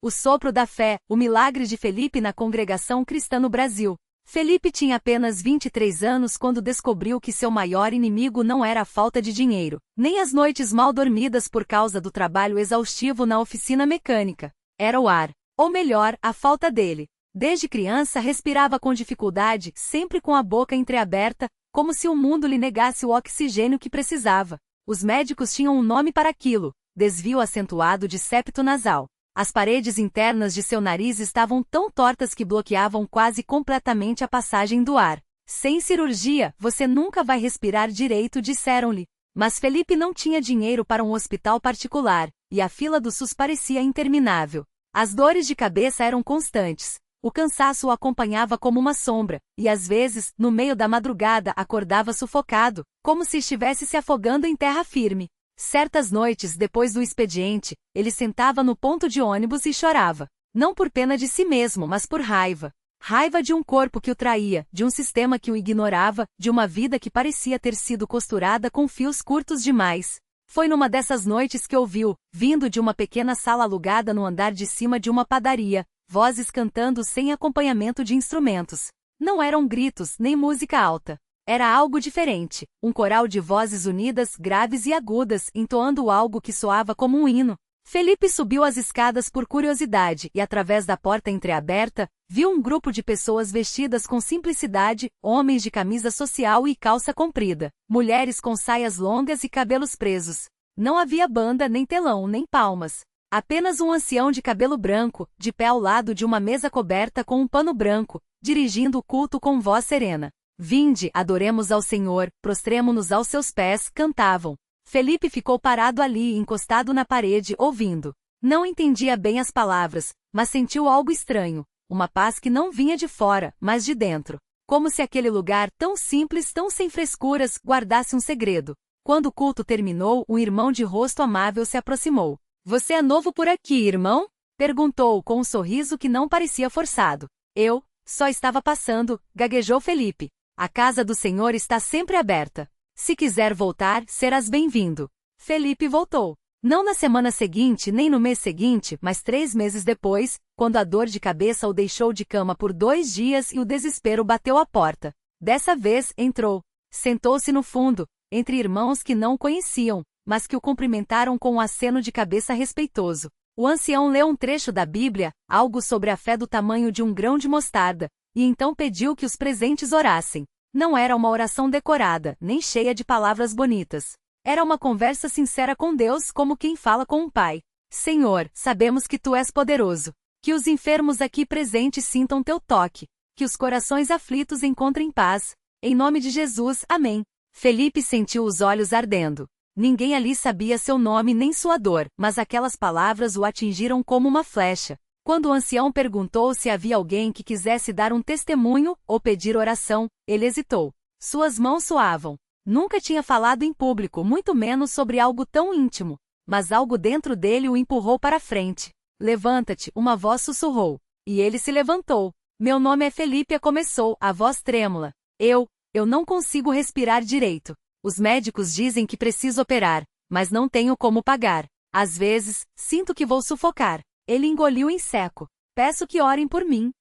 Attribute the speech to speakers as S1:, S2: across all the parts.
S1: O sopro da fé, o milagre de Felipe na congregação cristã no Brasil. Felipe tinha apenas 23 anos quando descobriu que seu maior inimigo não era a falta de dinheiro, nem as noites mal dormidas por causa do trabalho exaustivo na oficina mecânica. Era o ar, ou melhor, a falta dele. Desde criança respirava com dificuldade, sempre com a boca entreaberta, como se o mundo lhe negasse o oxigênio que precisava. Os médicos tinham um nome para aquilo: desvio acentuado de septo nasal. As paredes internas de seu nariz estavam tão tortas que bloqueavam quase completamente a passagem do ar. Sem cirurgia, você nunca vai respirar direito, disseram-lhe. Mas Felipe não tinha dinheiro para um hospital particular, e a fila do SUS parecia interminável. As dores de cabeça eram constantes. O cansaço o acompanhava como uma sombra, e às vezes, no meio da madrugada, acordava sufocado, como se estivesse se afogando em terra firme. Certas noites, depois do expediente, ele sentava no ponto de ônibus e chorava. Não por pena de si mesmo, mas por raiva. Raiva de um corpo que o traía, de um sistema que o ignorava, de uma vida que parecia ter sido costurada com fios curtos demais. Foi numa dessas noites que ouviu, vindo de uma pequena sala alugada no andar de cima de uma padaria, vozes cantando sem acompanhamento de instrumentos. Não eram gritos, nem música alta. Era algo diferente, um coral de vozes unidas, graves e agudas, entoando algo que soava como um hino. Felipe subiu as escadas por curiosidade e, através da porta entreaberta, viu um grupo de pessoas vestidas com simplicidade, homens de camisa social e calça comprida, mulheres com saias longas e cabelos presos. Não havia banda, nem telão, nem palmas. Apenas um ancião de cabelo branco, de pé ao lado de uma mesa coberta com um pano branco, dirigindo o culto com voz serena. Vinde, adoremos ao Senhor, prostremo-nos aos seus pés, cantavam. Felipe ficou parado ali, encostado na parede, ouvindo. Não entendia bem as palavras, mas sentiu algo estranho, uma paz que não vinha de fora, mas de dentro. Como se aquele lugar tão simples, tão sem frescuras, guardasse um segredo. Quando o culto terminou, um irmão de rosto amável se aproximou. Você é novo por aqui, irmão? Perguntou com um sorriso que não parecia forçado. Eu, só estava passando, gaguejou Felipe. A casa do Senhor está sempre aberta. Se quiser voltar, serás bem-vindo. Felipe voltou. Não na semana seguinte nem no mês seguinte, mas 3 meses depois, quando a dor de cabeça o deixou de cama por 2 dias e o desespero bateu à porta. Dessa vez, entrou. Sentou-se no fundo, entre irmãos que não o conheciam, mas que o cumprimentaram com um aceno de cabeça respeitoso. O ancião leu um trecho da Bíblia, algo sobre a fé do tamanho de um grão de mostarda, e então pediu que os presentes orassem. Não era uma oração decorada, nem cheia de palavras bonitas. Era uma conversa sincera com Deus, como quem fala com um pai. Senhor, sabemos que tu és poderoso. Que os enfermos aqui presentes sintam teu toque. Que os corações aflitos encontrem paz. Em nome de Jesus, amém. Felipe sentiu os olhos ardendo. Ninguém ali sabia seu nome nem sua dor, mas aquelas palavras o atingiram como uma flecha. Quando o ancião perguntou se havia alguém que quisesse dar um testemunho ou pedir oração, ele hesitou. Suas mãos suavam. Nunca tinha falado em público, muito menos sobre algo tão íntimo. Mas algo dentro dele o empurrou para frente. Levanta-te, uma voz sussurrou. E ele se levantou. Meu nome é Felipe, começou, a voz trêmula. Eu não consigo respirar direito. Os médicos dizem que preciso operar, mas não tenho como pagar. Às vezes, sinto que vou sufocar. Ele engoliu em seco. Peço que orem por mim.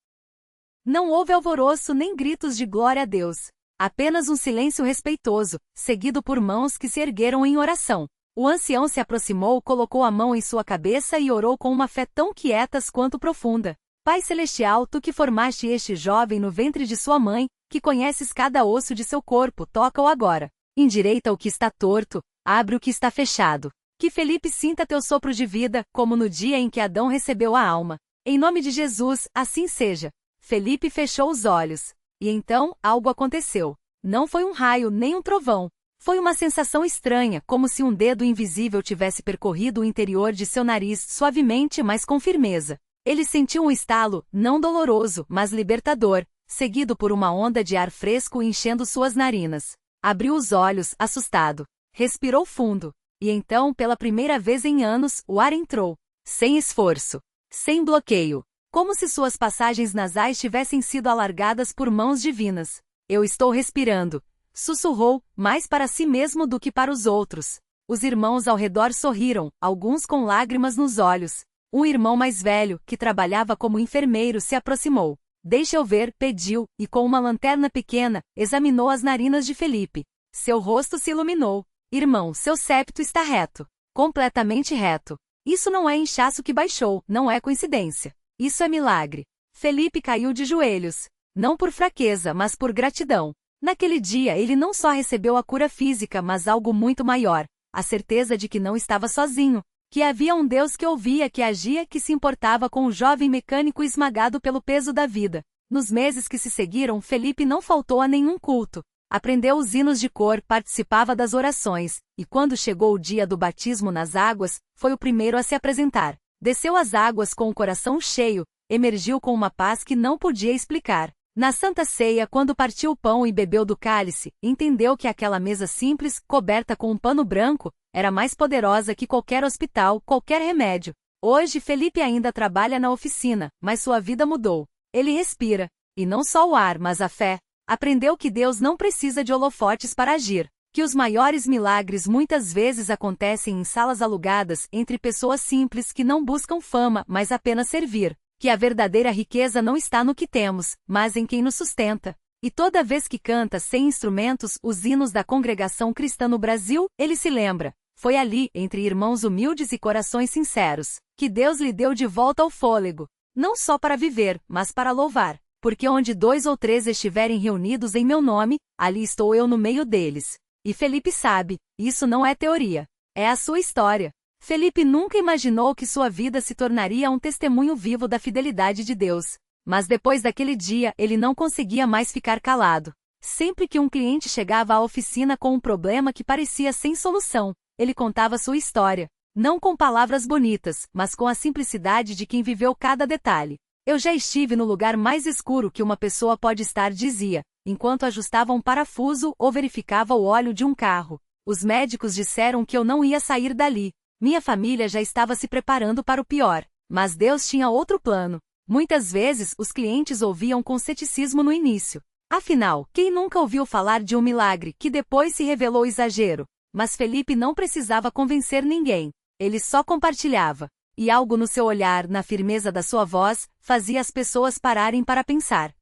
S1: Não houve alvoroço nem gritos de glória a Deus. Apenas um silêncio respeitoso, seguido por mãos que se ergueram em oração. O ancião se aproximou, colocou a mão em sua cabeça e orou com uma fé tão quieta quanto profunda. Pai Celestial, tu que formaste este jovem no ventre de sua mãe, que conheces cada osso de seu corpo, toca-o agora. Endireita o que está torto, abre o que está fechado. Que Felipe sinta teu sopro de vida, como no dia em que Adão recebeu a alma. Em nome de Jesus, assim seja. Felipe fechou os olhos. E então, algo aconteceu. Não foi um raio nem um trovão. Foi uma sensação estranha, como se um dedo invisível tivesse percorrido o interior de seu nariz suavemente, mas com firmeza. Ele sentiu um estalo, não doloroso, mas libertador, seguido por uma onda de ar fresco enchendo suas narinas. Abriu os olhos, assustado. Respirou fundo. E então, pela primeira vez em anos, o ar entrou. Sem esforço. Sem bloqueio. Como se suas passagens nasais tivessem sido alargadas por mãos divinas. Eu estou respirando. Sussurrou, mais para si mesmo do que para os outros. Os irmãos ao redor sorriram, alguns com lágrimas nos olhos. Um irmão mais velho, que trabalhava como enfermeiro, se aproximou. Deixa eu ver, pediu, e com uma lanterna pequena, examinou as narinas de Felipe. Seu rosto se iluminou. Irmão, seu septo está reto. Completamente reto. Isso não é inchaço que baixou, não é coincidência. Isso é milagre. Felipe caiu de joelhos. Não por fraqueza, mas por gratidão. Naquele dia ele não só recebeu a cura física, mas algo muito maior. A certeza de que não estava sozinho. Que havia um Deus que ouvia, que agia, que se importava com o jovem mecânico esmagado pelo peso da vida. Nos meses que se seguiram, Felipe não faltou a nenhum culto. Aprendeu os hinos de cor, participava das orações, e quando chegou o dia do batismo nas águas, foi o primeiro a se apresentar. Desceu as águas com o coração cheio, emergiu com uma paz que não podia explicar. Na Santa Ceia, quando partiu o pão e bebeu do cálice, entendeu que aquela mesa simples, coberta com um pano branco, era mais poderosa que qualquer hospital, qualquer remédio. Hoje Felipe ainda trabalha na oficina, mas sua vida mudou. Ele respira, e não só o ar, mas a fé. Aprendeu que Deus não precisa de holofotes para agir, que os maiores milagres muitas vezes acontecem em salas alugadas entre pessoas simples que não buscam fama, mas apenas servir, que a verdadeira riqueza não está no que temos, mas em quem nos sustenta. E toda vez que canta sem instrumentos os hinos da Congregação Cristã no Brasil, ele se lembra. Foi ali, entre irmãos humildes e corações sinceros, que Deus lhe deu de volta o fôlego, não só para viver, mas para louvar. Porque onde 2 ou 3 estiverem reunidos em meu nome, ali estou eu no meio deles. E Felipe sabe, isso não é teoria. É a sua história. Felipe nunca imaginou que sua vida se tornaria um testemunho vivo da fidelidade de Deus. Mas depois daquele dia, ele não conseguia mais ficar calado. Sempre que um cliente chegava à oficina com um problema que parecia sem solução, ele contava sua história. Não com palavras bonitas, mas com a simplicidade de quem viveu cada detalhe. Eu já estive no lugar mais escuro que uma pessoa pode estar, dizia, enquanto ajustava um parafuso ou verificava o óleo de um carro. Os médicos disseram que eu não ia sair dali. Minha família já estava se preparando para o pior, mas Deus tinha outro plano. Muitas vezes, os clientes ouviam com ceticismo no início. Afinal, quem nunca ouviu falar de um milagre que depois se revelou exagero? Mas Felipe não precisava convencer ninguém. Ele só compartilhava. E algo no seu olhar, na firmeza da sua voz, fazia as pessoas pararem para pensar.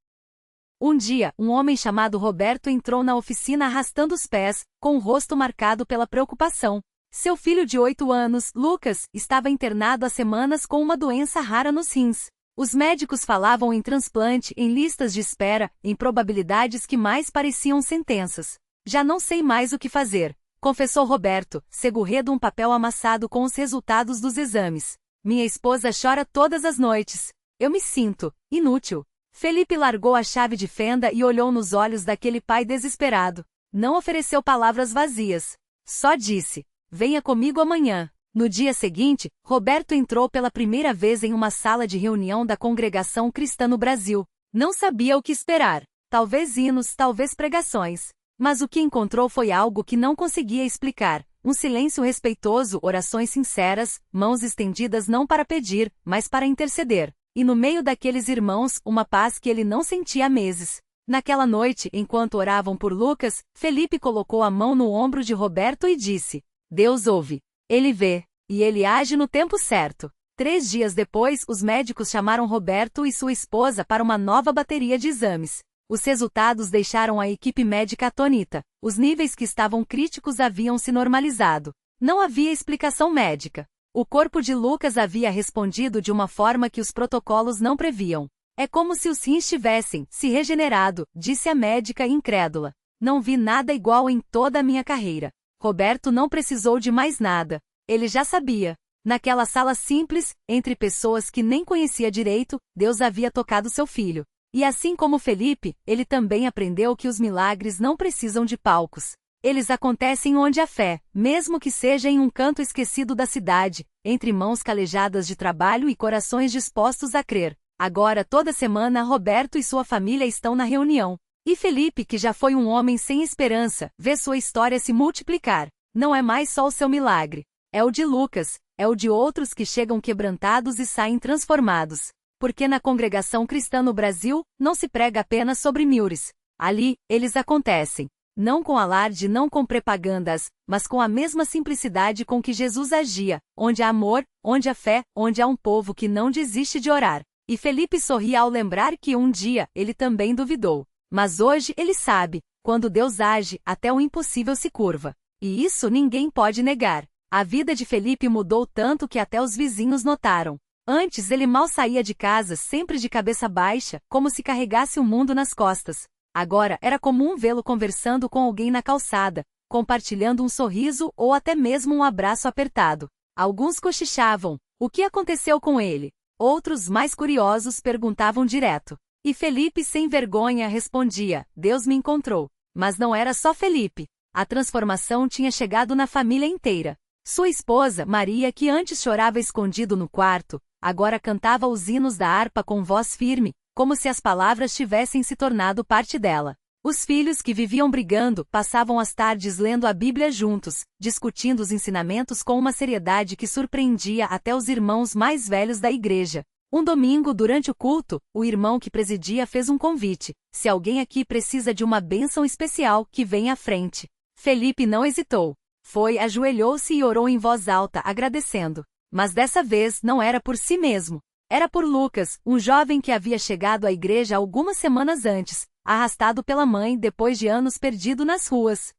S1: Um dia, um homem chamado Roberto entrou na oficina arrastando os pés, com o rosto marcado pela preocupação. Seu filho de 8 anos, Lucas, estava internado há semanas com uma doença rara nos rins. Os médicos falavam em transplante, em listas de espera, em probabilidades que mais pareciam sentenças. Já não sei mais o que fazer, confessou Roberto, segurando um papel amassado com os resultados dos exames. Minha esposa chora todas as noites. Eu me sinto inútil. Felipe largou a chave de fenda e olhou nos olhos daquele pai desesperado. Não ofereceu palavras vazias. Só disse: venha comigo amanhã. No dia seguinte, Roberto entrou pela primeira vez em uma sala de reunião da Congregação Cristã no Brasil. Não sabia o que esperar. Talvez hinos, talvez pregações. Mas o que encontrou foi algo que não conseguia explicar. Um silêncio respeitoso, orações sinceras, mãos estendidas não para pedir, mas para interceder. E no meio daqueles irmãos, uma paz que ele não sentia há meses. Naquela noite, enquanto oravam por Lucas, Felipe colocou a mão no ombro de Roberto e disse: Deus ouve. Ele vê. E ele age no tempo certo. 3 dias depois, os médicos chamaram Roberto e sua esposa para uma nova bateria de exames. Os resultados deixaram a equipe médica atônita. Os níveis que estavam críticos haviam se normalizado. Não havia explicação médica. O corpo de Lucas havia respondido de uma forma que os protocolos não previam. É como se os rins tivessem se regenerado, disse a médica incrédula. Não vi nada igual em toda a minha carreira. Roberto não precisou de mais nada. Ele já sabia. Naquela sala simples, entre pessoas que nem conhecia direito, Deus havia tocado seu filho. E assim como Felipe, ele também aprendeu que os milagres não precisam de palcos. Eles acontecem onde há fé, mesmo que seja em um canto esquecido da cidade, entre mãos calejadas de trabalho e corações dispostos a crer. Agora toda semana Roberto e sua família estão na reunião. E Felipe, que já foi um homem sem esperança, vê sua história se multiplicar. Não é mais só o seu milagre. É o de Lucas, é o de outros que chegam quebrantados e saem transformados. Porque na Congregação Cristã no Brasil, não se prega apenas sobre milagres. Ali, eles acontecem. Não com alarde, não com propagandas, mas com a mesma simplicidade com que Jesus agia, onde há amor, onde há fé, onde há um povo que não desiste de orar. E Felipe sorria ao lembrar que um dia ele também duvidou. Mas hoje ele sabe, quando Deus age, até o impossível se curva. E isso ninguém pode negar. A vida de Felipe mudou tanto que até os vizinhos notaram. Antes ele mal saía de casa, sempre de cabeça baixa, como se carregasse o mundo nas costas. Agora era comum vê-lo conversando com alguém na calçada, compartilhando um sorriso ou até mesmo um abraço apertado. Alguns cochichavam: o que aconteceu com ele? Outros, mais curiosos, perguntavam direto. E Felipe, sem vergonha, respondia: Deus me encontrou. Mas não era só Felipe. A transformação tinha chegado na família inteira. Sua esposa, Maria, que antes chorava escondido no quarto, agora cantava os hinos da harpa com voz firme, como se as palavras tivessem se tornado parte dela. Os filhos, que viviam brigando, passavam as tardes lendo a Bíblia juntos, discutindo os ensinamentos com uma seriedade que surpreendia até os irmãos mais velhos da igreja. Um domingo, durante o culto, o irmão que presidia fez um convite: se alguém aqui precisa de uma bênção especial, que venha à frente. Felipe não hesitou. Foi, ajoelhou-se e orou em voz alta, agradecendo. Mas dessa vez não era por si mesmo. Era por Lucas, um jovem que havia chegado à igreja algumas semanas antes, arrastado pela mãe depois de anos perdido nas ruas.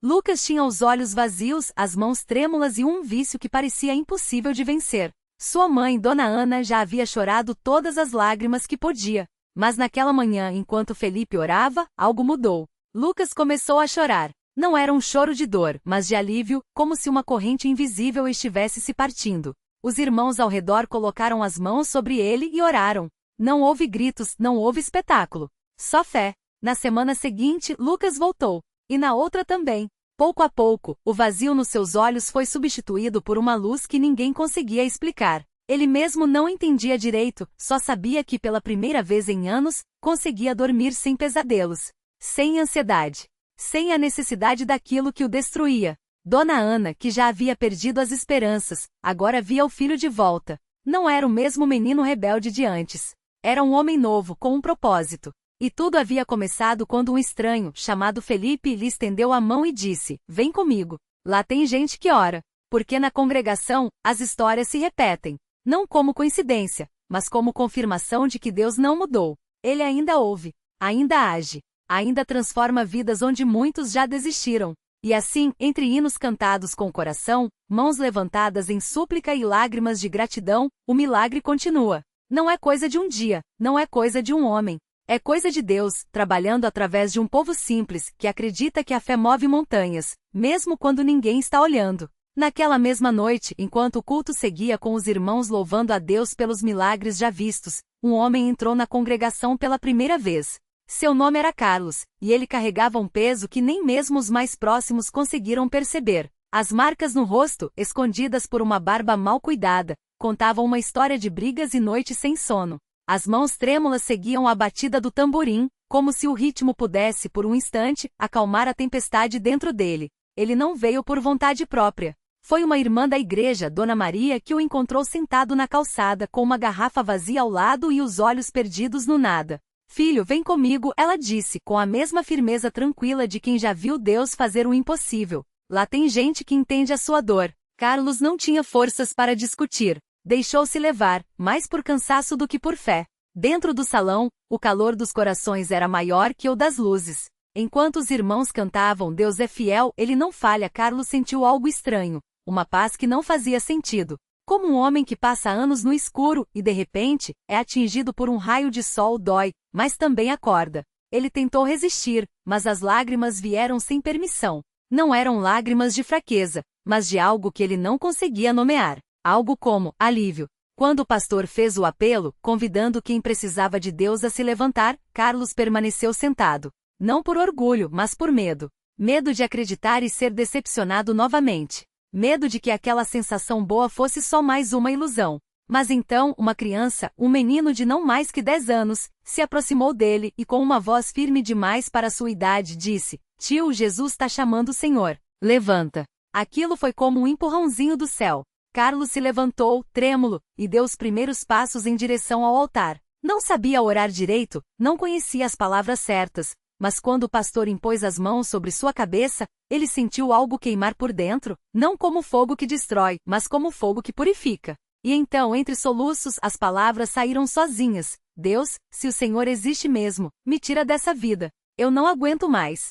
S1: Lucas tinha os olhos vazios, as mãos trêmulas e um vício que parecia impossível de vencer. Sua mãe, Dona Ana, já havia chorado todas as lágrimas que podia. Mas naquela manhã, enquanto Felipe orava, algo mudou. Lucas começou a chorar. Não era um choro de dor, mas de alívio, como se uma corrente invisível estivesse se partindo. Os irmãos ao redor colocaram as mãos sobre ele e oraram. Não houve gritos, não houve espetáculo. Só fé. Na semana seguinte, Lucas voltou. E na outra também. Pouco a pouco, o vazio nos seus olhos foi substituído por uma luz que ninguém conseguia explicar. Ele mesmo não entendia direito, só sabia que pela primeira vez em anos, conseguia dormir sem pesadelos. Sem ansiedade. Sem a necessidade daquilo que o destruía. Dona Ana, que já havia perdido as esperanças, agora via o filho de volta. Não era o mesmo menino rebelde de antes. Era um homem novo, com um propósito. E tudo havia começado quando um estranho, chamado Felipe, lhe estendeu a mão e disse: vem comigo. Lá tem gente que ora. Porque na congregação, as histórias se repetem. Não como coincidência, mas como confirmação de que Deus não mudou. Ele ainda ouve, ainda age, ainda transforma vidas onde muitos já desistiram. E assim, entre hinos cantados com o coração, mãos levantadas em súplica e lágrimas de gratidão, o milagre continua. Não é coisa de um dia, não é coisa de um homem. É coisa de Deus, trabalhando através de um povo simples, que acredita que a fé move montanhas, mesmo quando ninguém está olhando. Naquela mesma noite, enquanto o culto seguia com os irmãos louvando a Deus pelos milagres já vistos, um homem entrou na congregação pela primeira vez. Seu nome era Carlos, e ele carregava um peso que nem mesmo os mais próximos conseguiram perceber. As marcas no rosto, escondidas por uma barba mal cuidada, contavam uma história de brigas e noites sem sono. As mãos trêmulas seguiam a batida do tamborim, como se o ritmo pudesse, por um instante, acalmar a tempestade dentro dele. Ele não veio por vontade própria. Foi uma irmã da igreja, Dona Maria, que o encontrou sentado na calçada, com uma garrafa vazia ao lado e os olhos perdidos no nada. Filho, vem comigo, ela disse, com a mesma firmeza tranquila de quem já viu Deus fazer o impossível. Lá tem gente que entende a sua dor. Carlos não tinha forças para discutir. Deixou-se levar, mais por cansaço do que por fé. Dentro do salão, o calor dos corações era maior que o das luzes. Enquanto os irmãos cantavam Deus é fiel, ele não falha, Carlos sentiu algo estranho. Uma paz que não fazia sentido. Como um homem que passa anos no escuro e, de repente, é atingido por um raio de sol, dói, mas também acorda. Ele tentou resistir, mas as lágrimas vieram sem permissão. Não eram lágrimas de fraqueza, mas de algo que ele não conseguia nomear. Algo como alívio. Quando o pastor fez o apelo, convidando quem precisava de Deus a se levantar, Carlos permaneceu sentado. Não por orgulho, mas por medo. Medo de acreditar e ser decepcionado novamente. Medo de que aquela sensação boa fosse só mais uma ilusão. Mas então, uma criança, um menino de não mais que 10 anos, se aproximou dele e com uma voz firme demais para sua idade disse: Tio, Jesus está chamando o Senhor. Levanta. Aquilo foi como um empurrãozinho do céu. Carlos se levantou, trêmulo, e deu os primeiros passos em direção ao altar. Não sabia orar direito, não conhecia as palavras certas, mas quando o pastor impôs as mãos sobre sua cabeça, ele sentiu algo queimar por dentro, não como fogo que destrói, mas como fogo que purifica. E então, entre soluços, as palavras saíram sozinhas: Deus, se o Senhor existe mesmo, me tira dessa vida. Eu não aguento mais.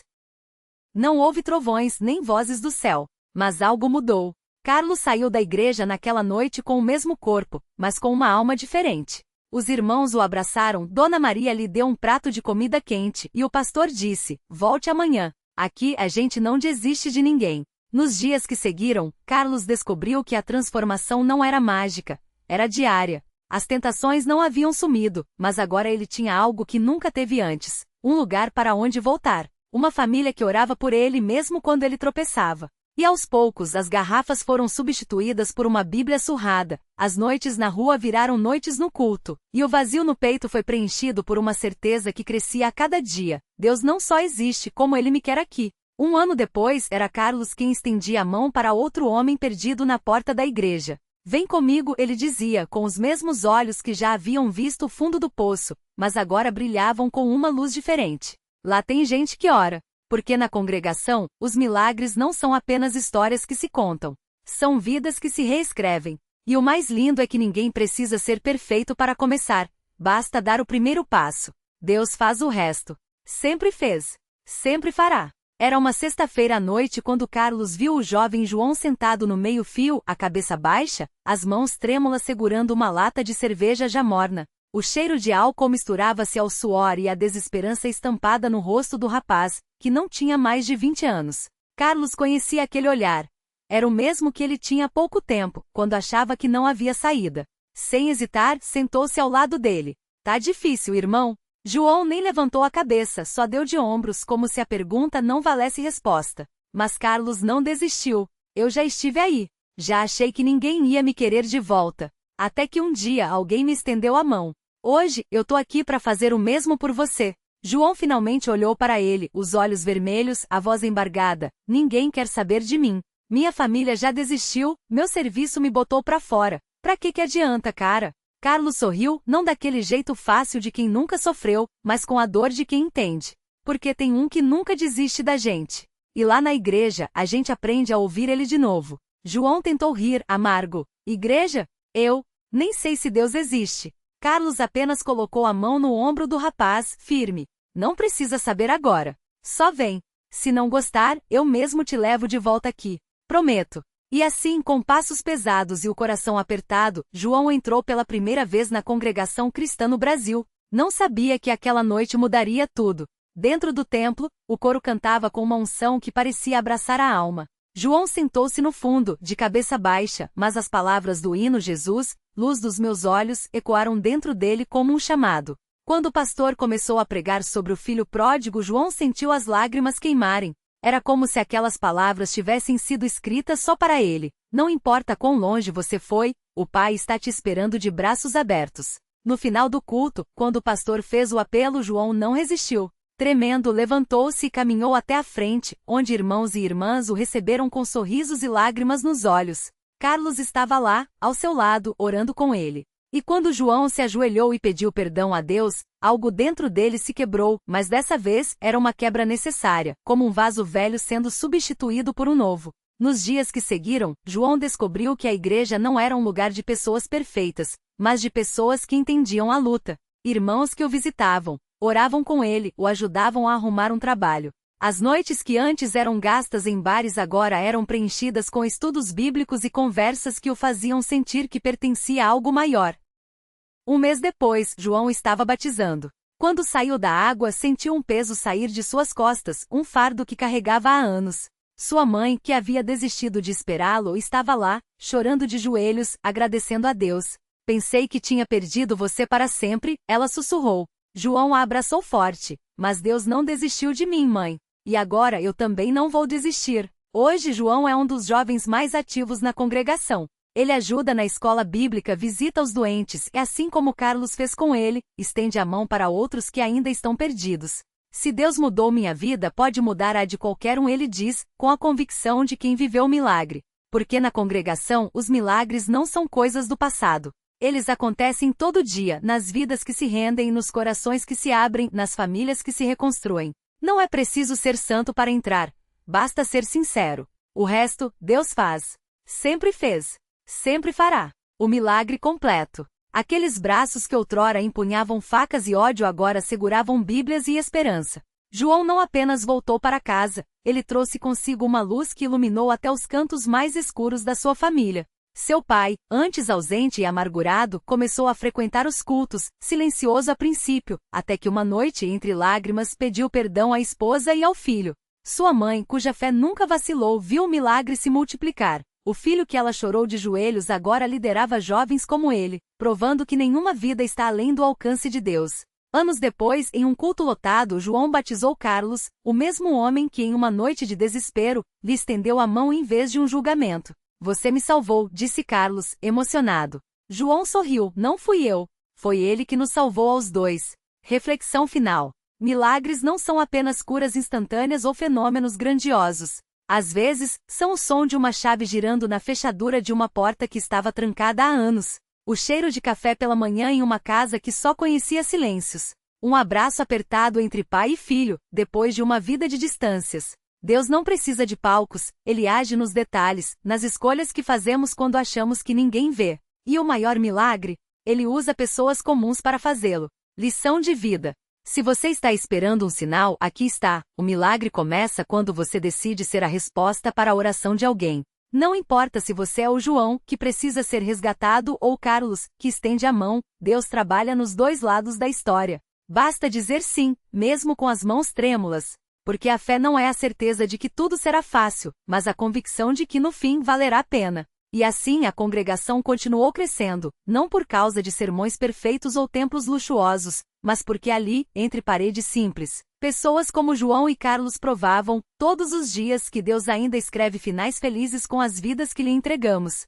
S1: Não houve trovões nem vozes do céu, mas algo mudou. Carlos saiu da igreja naquela noite com o mesmo corpo, mas com uma alma diferente. Os irmãos o abraçaram, Dona Maria lhe deu um prato de comida quente, e o pastor disse: volte amanhã. Aqui a gente não desiste de ninguém. Nos dias que seguiram, Carlos descobriu que a transformação não era mágica, era diária. As tentações não haviam sumido, mas agora ele tinha algo que nunca teve antes: um lugar para onde voltar. Uma família que orava por ele mesmo quando ele tropeçava. E aos poucos as garrafas foram substituídas por uma Bíblia surrada, as noites na rua viraram noites no culto, e o vazio no peito foi preenchido por uma certeza que crescia a cada dia: Deus não só existe, como Ele me quer aqui. Um ano depois, era Carlos quem estendia a mão para outro homem perdido na porta da igreja. Vem comigo, ele dizia, com os mesmos olhos que já haviam visto o fundo do poço, mas agora brilhavam com uma luz diferente. Lá tem gente que ora. Porque na congregação, os milagres não são apenas histórias que se contam. São vidas que se reescrevem. E o mais lindo é que ninguém precisa ser perfeito para começar. Basta dar o primeiro passo. Deus faz o resto. Sempre fez. Sempre fará. Era uma sexta-feira à noite quando Carlos viu o jovem João sentado no meio-fio, a cabeça baixa, as mãos trêmulas segurando uma lata de cerveja já morna. O cheiro de álcool misturava-se ao suor e à desesperança estampada no rosto do rapaz, que não tinha mais de 20 anos. Carlos conhecia aquele olhar. Era o mesmo que ele tinha há pouco tempo, quando achava que não havia saída. Sem hesitar, sentou-se ao lado dele. Tá difícil, irmão? João nem levantou a cabeça, só deu de ombros como se a pergunta não valesse resposta. Mas Carlos não desistiu. Eu já estive aí. Já achei que ninguém ia me querer de volta. Até que um dia alguém me estendeu a mão. Hoje, eu tô aqui para fazer o mesmo por você. João finalmente olhou para ele, os olhos vermelhos, a voz embargada. Ninguém quer saber de mim. Minha família já desistiu, meu serviço me botou para fora. Pra que adianta, cara? Carlos sorriu, não daquele jeito fácil de quem nunca sofreu, mas com a dor de quem entende. Porque tem um que nunca desiste da gente. E lá na igreja, a gente aprende a ouvir ele de novo. João tentou rir, amargo. Igreja? Eu? Nem sei se Deus existe. Carlos apenas colocou a mão no ombro do rapaz, firme. Não precisa saber agora. Só vem. Se não gostar, eu mesmo te levo de volta aqui. Prometo. E assim, com passos pesados e o coração apertado, João entrou pela primeira vez na congregação cristã no Brasil. Não sabia que aquela noite mudaria tudo. Dentro do templo, o coro cantava com uma unção que parecia abraçar a alma. João sentou-se no fundo, de cabeça baixa, mas as palavras do hino Jesus, luz dos meus olhos, ecoaram dentro dele como um chamado. Quando o pastor começou a pregar sobre o filho pródigo, João sentiu as lágrimas queimarem. Era como se aquelas palavras tivessem sido escritas só para ele. Não importa quão longe você foi, o Pai está te esperando de braços abertos. No final do culto, quando o pastor fez o apelo, João não resistiu. Tremendo, levantou-se e caminhou até a frente, onde irmãos e irmãs o receberam com sorrisos e lágrimas nos olhos. Carlos estava lá, ao seu lado, orando com ele. E quando João se ajoelhou e pediu perdão a Deus, algo dentro dele se quebrou, mas dessa vez era uma quebra necessária, como um vaso velho sendo substituído por um novo. Nos dias que seguiram, João descobriu que a igreja não era um lugar de pessoas perfeitas, mas de pessoas que entendiam a luta. Irmãos que o visitavam, oravam com ele, o ajudavam a arrumar um trabalho. As noites que antes eram gastas em bares agora eram preenchidas com estudos bíblicos e conversas que o faziam sentir que pertencia a algo maior. Um mês depois, João estava batizando. Quando saiu da água, sentiu um peso sair de suas costas, um fardo que carregava há anos. Sua mãe, que havia desistido de esperá-lo, estava lá, chorando de joelhos, agradecendo a Deus. Pensei que tinha perdido você para sempre, ela sussurrou. João a abraçou forte. Mas Deus não desistiu de mim, mãe. E agora eu também não vou desistir. Hoje João é um dos jovens mais ativos na congregação. Ele ajuda na escola bíblica, visita os doentes e, assim como Carlos fez com ele, estende a mão para outros que ainda estão perdidos. Se Deus mudou minha vida, pode mudar a de qualquer um, ele diz, com a convicção de quem viveu o milagre. Porque na congregação, os milagres não são coisas do passado. Eles acontecem todo dia, nas vidas que se rendem, nos corações que se abrem, nas famílias que se reconstruem. Não é preciso ser santo para entrar, basta ser sincero. O resto, Deus faz. Sempre fez. Sempre fará. O milagre completo. Aqueles braços que outrora empunhavam facas e ódio agora seguravam Bíblias e esperança. João não apenas voltou para casa, ele trouxe consigo uma luz que iluminou até os cantos mais escuros da sua família. Seu pai, antes ausente e amargurado, começou a frequentar os cultos, silencioso a princípio, até que uma noite, entre lágrimas, pediu perdão à esposa e ao filho. Sua mãe, cuja fé nunca vacilou, viu o milagre se multiplicar. O filho que ela chorou de joelhos agora liderava jovens como ele, provando que nenhuma vida está além do alcance de Deus. Anos depois, em um culto lotado, João batizou Carlos, o mesmo homem que em uma noite de desespero, lhe estendeu a mão em vez de um julgamento. Você me salvou, disse Carlos, emocionado. João sorriu, não fui eu. Foi ele que nos salvou aos dois. Reflexão final. Milagres não são apenas curas instantâneas ou fenômenos grandiosos. Às vezes, são o som de uma chave girando na fechadura de uma porta que estava trancada há anos. O cheiro de café pela manhã em uma casa que só conhecia silêncios. Um abraço apertado entre pai e filho, depois de uma vida de distâncias. Deus não precisa de palcos, Ele age nos detalhes, nas escolhas que fazemos quando achamos que ninguém vê. E o maior milagre? Ele usa pessoas comuns para fazê-lo. Lição de vida. Se você está esperando um sinal, aqui está. O milagre começa quando você decide ser a resposta para a oração de alguém. Não importa se você é o João, que precisa ser resgatado, ou Carlos, que estende a mão, Deus trabalha nos dois lados da história. Basta dizer sim, mesmo com as mãos trêmulas. Porque a fé não é a certeza de que tudo será fácil, mas a convicção de que no fim valerá a pena. E assim a congregação continuou crescendo, não por causa de sermões perfeitos ou templos luxuosos, mas porque ali, entre paredes simples, pessoas como João e Carlos provavam, todos os dias, que Deus ainda escreve finais felizes com as vidas que lhe entregamos.